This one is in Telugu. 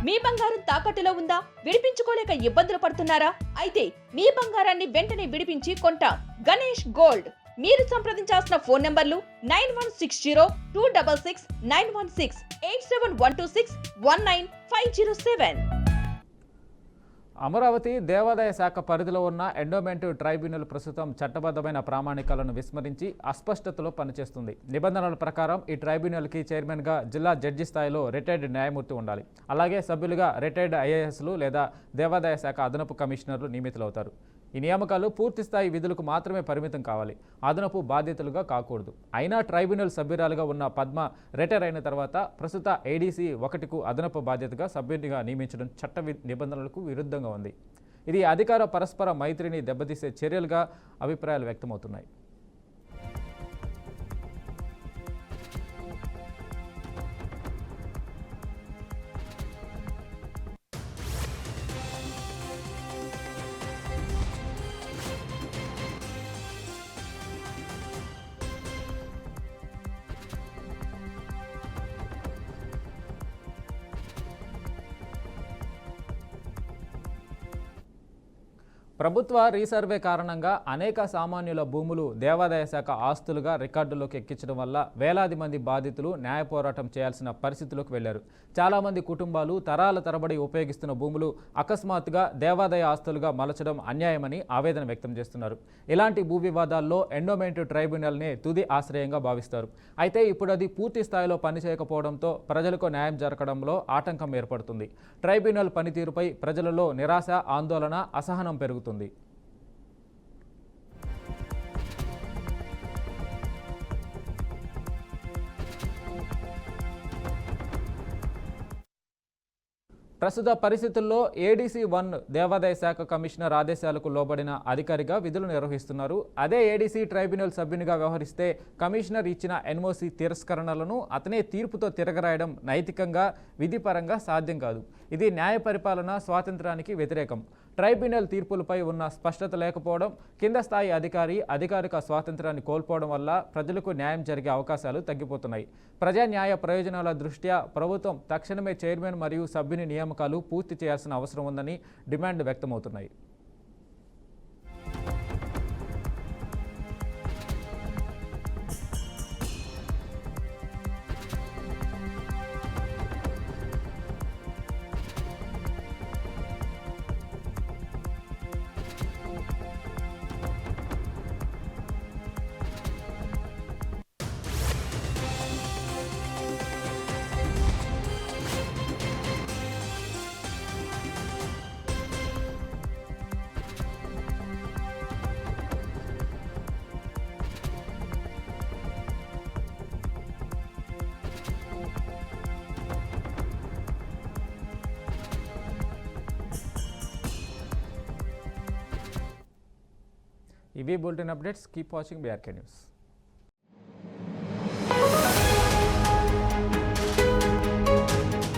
మీ బంగారం తాకట్టులో ఉందా? విడిపించుకోలేక ఇబ్బందులు పడుతున్నారా? అయితే మీ బంగారాన్ని వెంటనే విడిపించి కొంటాం. గణేష్ గోల్డ్. మీరు సంప్రదించాల్సిన ఫోన్ నంబర్లు 9160-266-916, 8712619507. అమరావతి దేవాదాయ శాఖ పరిధిలో ఉన్న ఎండోమెంట్ ట్రైబ్యునల్ ప్రస్తుతం చట్టబద్ధమైన ప్రామాణికాలను విస్మరించి అస్పష్టతలో పనిచేస్తుంది. నిబంధనల ప్రకారం ఈ ట్రైబ్యునల్కి చైర్మన్గా జిల్లా జడ్జి స్థాయిలో రిటైర్డ్ న్యాయమూర్తి ఉండాలి. అలాగే సభ్యులుగా రిటైర్డ్ ఐఏఎస్లు లేదా దేవాదాయ శాఖ అదనపు కమిషనర్లు నియమితులవుతారు. ఈ నియామకాలు పూర్తిస్థాయి విధులకు మాత్రమే పరిమితం కావాలి, అదనపు బాధ్యతలుగా కాకూడదు. అయినా ట్రైబ్యునల్ సభ్యురాలుగా ఉన్న పద్మ రిటైర్ అయిన తర్వాత ప్రస్తుత ఏడీసీ 1కు అదనపు బాధ్యతగా సభ్యునిగా నియమించడం చట్ట నిబంధనలకు విరుద్ధంగా ఉంది. ఇది అధికార పరస్పర మైత్రిని దెబ్బతీసే చర్యలుగా అభిప్రాయాలు వ్యక్తమవుతున్నాయి. ప్రభుత్వ రీసర్వే కారణంగా అనేక సామాన్యుల భూములు దేవాదాయ శాఖ ఆస్తులుగా రికార్డుల్లోకి ఎక్కించడం వల్ల వేలాది మంది బాధితులు న్యాయ పోరాటం చేయాల్సిన పరిస్థితిలోకి వెళ్లారు. చాలామంది కుటుంబాలు తరాల తరబడి ఉపయోగిస్తున్న భూములు అకస్మాత్తుగా దేవాదాయ ఆస్తులుగా మలచడం అన్యాయమని ఆవేదన వ్యక్తం చేస్తున్నారు. ఇలాంటి భూ వివాదాల్లో ఎండోమెంట్ ట్రైబ్యునల్నే తుది ఆశ్రయంగా భావిస్తారు. అయితే ఇప్పుడు అది పూర్తి స్థాయిలో పనిచేయకపోవడంతో ప్రజలకు న్యాయం జరగడంలో ఆటంకం ఏర్పడుతుంది. ట్రైబ్యునల్ పనితీరుపై ప్రజలలో నిరాశ, ఆందోళన, అసహనం పెరుగుతుంది. ప్రస్తుత పరిస్థితుల్లో ఏడీసీ 1 దేవాదాయ శాఖ కమిషనర్ ఆదేశాలకు లోబడిన అధికారిగా విధులు నిర్వహిస్తున్నారు. అదే ఏడీసీ ట్రైబ్యునల్ సభ్యునిగా వ్యవహరిస్తే కమిషనర్ ఇచ్చిన ఎన్ఓసీ తిరస్కరణలను అతనే తీర్పుతో తిరగరాయడం నైతికంగా, విధిపరంగా సాధ్యం కాదు. ఇది న్యాయ పరిపాలన స్వాతంత్రానికి వ్యతిరేకం. ట్రైబ్యునల్ తీర్పులపై ఉన్న స్పష్టత లేకపోవడం, కింద స్థాయి అధికారి అధికారిక స్వాతంత్రాన్ని కోల్పోవడం వల్ల ప్రజలకు న్యాయం జరిగే అవకాశాలు తగ్గిపోతున్నాయి. ప్రజా న్యాయ ప్రయోజనాల దృష్ట్యా ప్రభుత్వం తక్షణమే చైర్మన్ మరియు సభ్యుని నియామకాలు పూర్తి చేయాల్సిన అవసరం ఉందని డిమాండ్ వ్యక్తమవుతున్నాయి. ఇవి bulletin updates. Keep watching BRK news.